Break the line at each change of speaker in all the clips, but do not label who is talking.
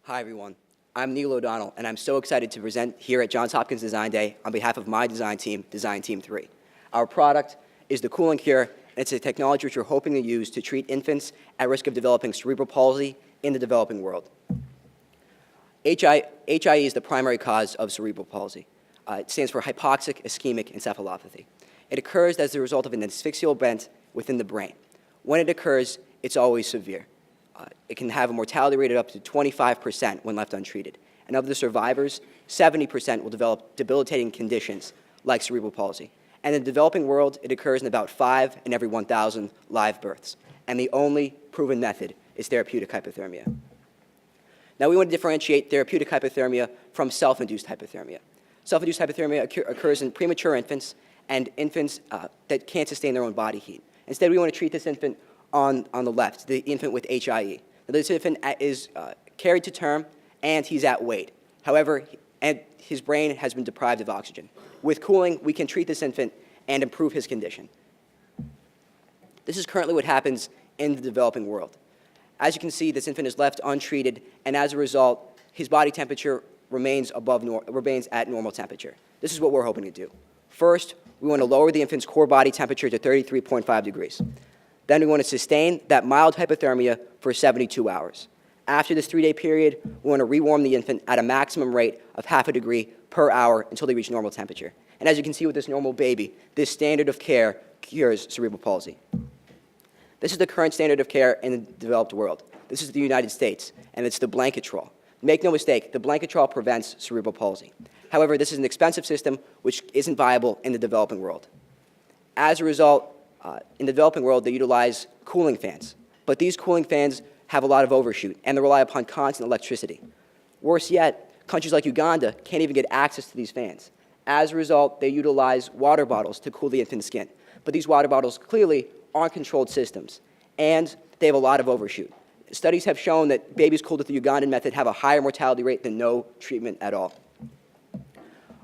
Hi, everyone. I'm Neil O'Donnell, and I'm so excited to present here at Johns Hopkins Design Day on behalf of my design team, Design Team 3. Our product is the Cooling Cure, and it's a technology which we're hoping to use to treat infants at risk of developing cerebral palsy in the developing world. HIE is the primary cause of cerebral palsy. It stands for hypoxic ischemic encephalopathy. It occurs as a result of an asphyxial event within the brain. When it occurs, it's always severe. It can have a mortality rate of up to 25% when left untreated. And of the survivors, 70% will develop debilitating conditions like cerebral palsy. And in the developing world, it occurs in about 5 in every 1,000 live births. And the only proven method is therapeutic hypothermia. Now, we want to differentiate therapeutic hypothermia from self-induced hypothermia. Self-induced hypothermia occurs in premature infants and infants that can't sustain their own body heat. Instead, we want to treat this infant on the left, the infant with HIE. Now, this infant is carried to term, and he's at weight. However, his brain has been deprived of oxygen. With cooling, we can treat this infant and improve his condition. This is currently what happens in the developing world. As you can see, this infant is left untreated, and as a result, his body temperature remains at normal temperature. This is what we're hoping to do. First, we want to lower the infant's core body temperature to 33.5 degrees. Then we want to sustain that mild hypothermia for 72 hours. After this 3-day period, we want to rewarm the infant at a maximum rate of half a degree per hour until they reach normal temperature. And as you can see with this normal baby, this standard of care cures cerebral palsy. This is the current standard of care in the developed world. This is the United States, and it's the blanketrol. Make no mistake, the blanketrol prevents cerebral palsy. However, this is an expensive system which isn't viable in the developing world. As a result, in the developing world, they utilize cooling fans. But these cooling fans have a lot of overshoot, and they rely upon constant electricity. Worse yet, countries like Uganda can't even get access to these fans. As a result, they utilize water bottles to cool the infant's skin. But these water bottles clearly aren't controlled systems, and they have a lot of overshoot. Studies have shown that babies cooled with the Ugandan method have a higher mortality rate than no treatment at all.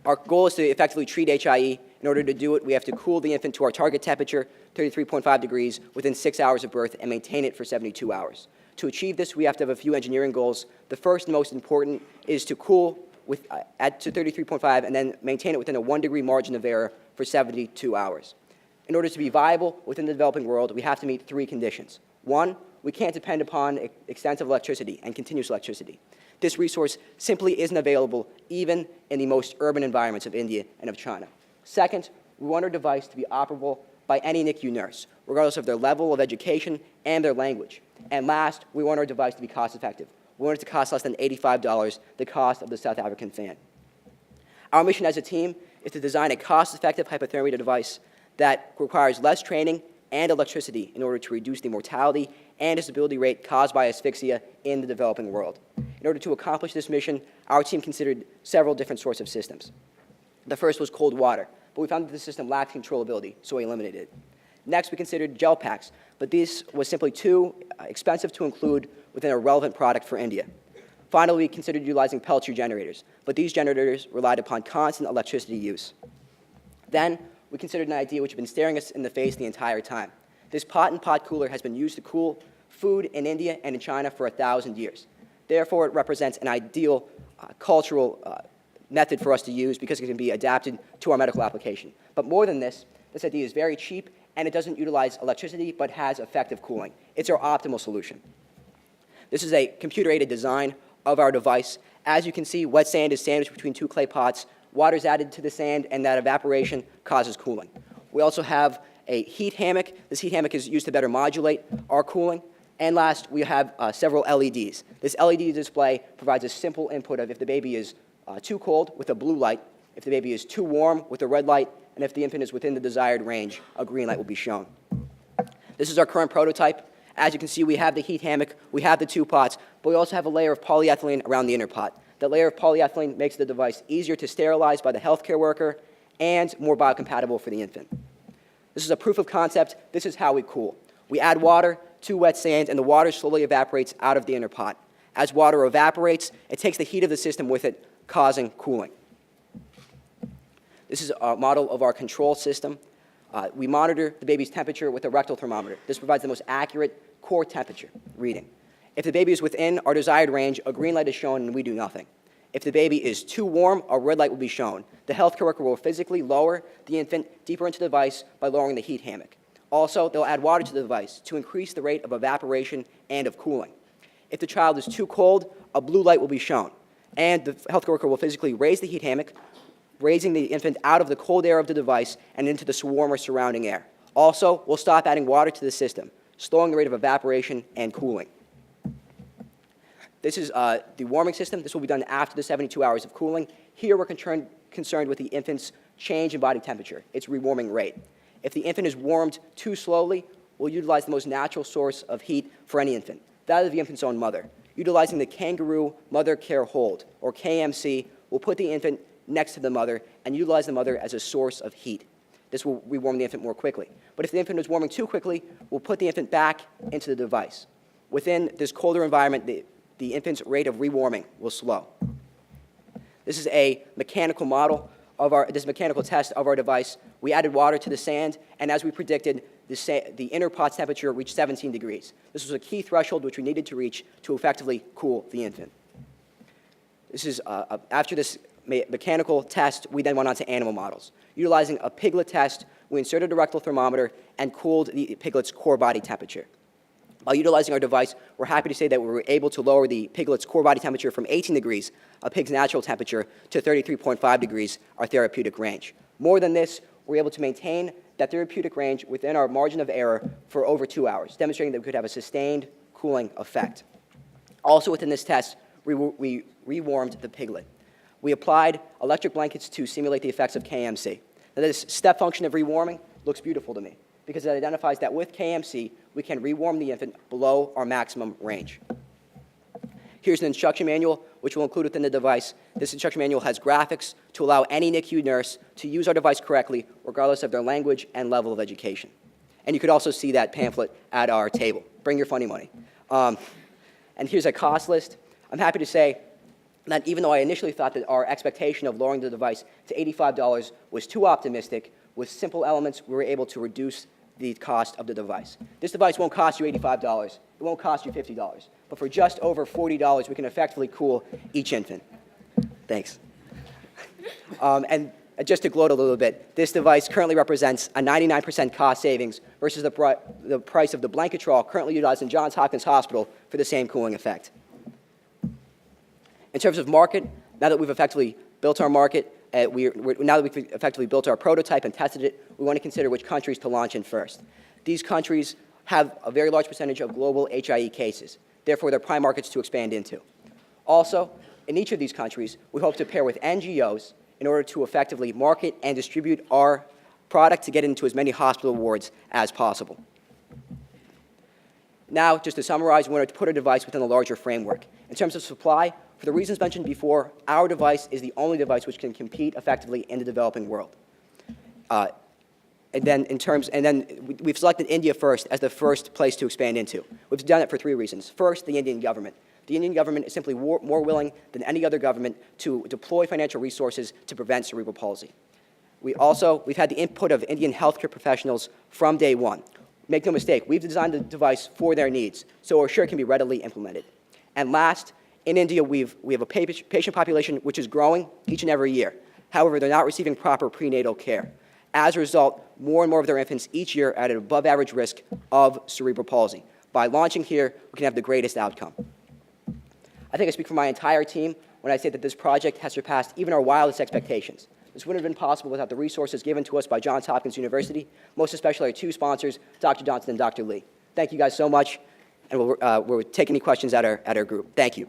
Our goal is to effectively treat HIE. In order to do it, we have to cool the infant to our target temperature, 33.5 degrees, within 6 hours of birth and maintain it for 72 hours. To achieve this, we have to have a few engineering goals. The first and most important is to cool to 33.5 and then maintain it within a 1-degree margin of error for 72 hours. In order to be viable within the developing world, we have to meet 3 conditions. 1, we can't depend upon extensive electricity and continuous electricity. This resource simply isn't available even in the most urban environments of India and of China. Second, we want our device to be operable by any NICU nurse, regardless of their level of education and their language. And last, we want our device to be cost-effective. We want it to cost less than $85, the cost of the South African fan. Our mission as a team is to design a cost-effective hypothermia device that requires less training and electricity in order to reduce the mortality and disability rate caused by asphyxia in the developing world. In order to accomplish this mission, our team considered several different sorts of systems. The first was cold water, but we found that the system lacked controllability, so we eliminated it. Next, we considered gel packs, but this was simply too expensive to include within a relevant product for India. Finally, we considered utilizing pelletry generators, but these generators relied upon constant electricity use. Then, we considered an idea which had been staring us in the face the entire time. This pot-and-pot cooler has been used to cool food in India and in China for 1,000 years. Therefore, it represents an ideal cultural method for us to use because it can be adapted to our medical application. But more than this idea is very cheap, and it doesn't utilize electricity but has effective cooling. It's our optimal solution. This is a computer-aided design of our device. As you can see, wet sand is sandwiched between 2 clay pots. Water is added to the sand, and that evaporation causes cooling. We also have a heat hammock. This heat hammock is used to better modulate our cooling. And last, we have several LEDs. This LED display provides a simple input of if the baby is too cold with a blue light, if the baby is too warm with a red light, and if the infant is within the desired range, a green light will be shown. This is our current prototype. As you can see, we have the heat hammock, we have the 2 pots, but we also have a layer of polyethylene around the inner pot. That layer of polyethylene makes the device easier to sterilize by the healthcare worker and more biocompatible for the infant. This is a proof of concept. This is how we cool. We add water to wet sand, and the water slowly evaporates out of the inner pot. As water evaporates, it takes the heat of the system with it, causing cooling. This is a model of our control system. We monitor the baby's temperature with a rectal thermometer. This provides the most accurate core temperature reading. If the baby is within our desired range, a green light is shown and we do nothing. If the baby is too warm, a red light will be shown. The healthcare worker will physically lower the infant deeper into the device by lowering the heat hammock. Also, they'll add water to the device to increase the rate of evaporation and of cooling. If the child is too cold, a blue light will be shown. And the healthcare worker will physically raise the heat hammock, raising the infant out of the cold air of the device and into the warmer surrounding air. Also, we'll stop adding water to the system, slowing the rate of evaporation and cooling. This is the warming system. This will be done after the 72 hours of cooling. Here we're concerned with the infant's change in body temperature, its rewarming rate. If the infant is warmed too slowly, we'll utilize the most natural source of heat for any infant, that of the infant's own mother. Utilizing the kangaroo mother care hold, or KMC, we'll put the infant next to the mother and utilize the mother as a source of heat. This will rewarm the infant more quickly. But if the infant is warming too quickly, we'll put the infant back into the device. Within this colder environment, the infant's rate of rewarming will slow. This is a mechanical model of this mechanical test of our device. We added water to the sand, and as we predicted, the inner pot's temperature reached 17 degrees. This was a key threshold which we needed to reach to effectively cool the infant. This is, after this mechanical test, we then went on to animal models. Utilizing a piglet test, we inserted a rectal thermometer and cooled the piglet's core body temperature. By utilizing our device, we're happy to say that we were able to lower the piglet's core body temperature from 18 degrees, a pig's natural temperature, to 33.5 degrees, our therapeutic range. More than this, we're able to maintain that therapeutic range within our margin of error for over 2 hours, demonstrating that we could have a sustained cooling effect. Also within this test, we rewarmed the piglet. We applied electric blankets to simulate the effects of KMC. Now, this step function of rewarming looks beautiful to me because it identifies that with KMC, we can rewarm the infant below our maximum range. Here's an instruction manual, which we'll include within the device. This instruction manual has graphics to allow any NICU nurse to use our device correctly, regardless of their language and level of education. And you could also see that pamphlet at our table. Bring your funny money. And here's a cost list. I'm happy to say that even though I initially thought that our expectation of lowering the device to $85 was too optimistic, with simple elements, we were able to reduce the cost of the device. This device won't cost you $85. It won't cost you $50. But for just over $40, we can effectively cool each infant. Thanks. And just to gloat a little bit, this device currently represents a 99% cost savings versus the price of the Blanketrol currently utilized in Johns Hopkins Hospital for the same cooling effect. In terms of market, now that we've effectively built our market, now that we've effectively built our prototype and tested it, we want to consider which countries to launch in first. These countries have a very large percentage of global HIE cases. Therefore, they're prime markets to expand into. Also, in each of these countries, we hope to pair with NGOs in order to effectively market and distribute our product to get into as many hospital wards as possible. Now, just to summarize, we want to put our device within a larger framework. In terms of supply, for the reasons mentioned before, our device is the only device which can compete effectively in the developing world. And then we've selected India first as the first place to expand into. We've done it for 3 reasons. First, the Indian government. The Indian government is simply more willing than any other government to deploy financial resources to prevent cerebral palsy. We've had the input of Indian healthcare professionals from day one. Make no mistake, we've designed the device for their needs, so we're sure it can be readily implemented. And last, in India, we have a patient population which is growing each and every year. However, they're not receiving proper prenatal care. As a result, more and more of their infants each year are at an above-average risk of cerebral palsy. By launching here, we can have the greatest outcome. I think I speak for my entire team when I say that this project has surpassed even our wildest expectations. This wouldn't have been possible without the resources given to us by Johns Hopkins University, most especially our 2 sponsors, Dr. Johnson and Dr. Lee. Thank you guys so much, and we'll take any questions at our group. Thank you.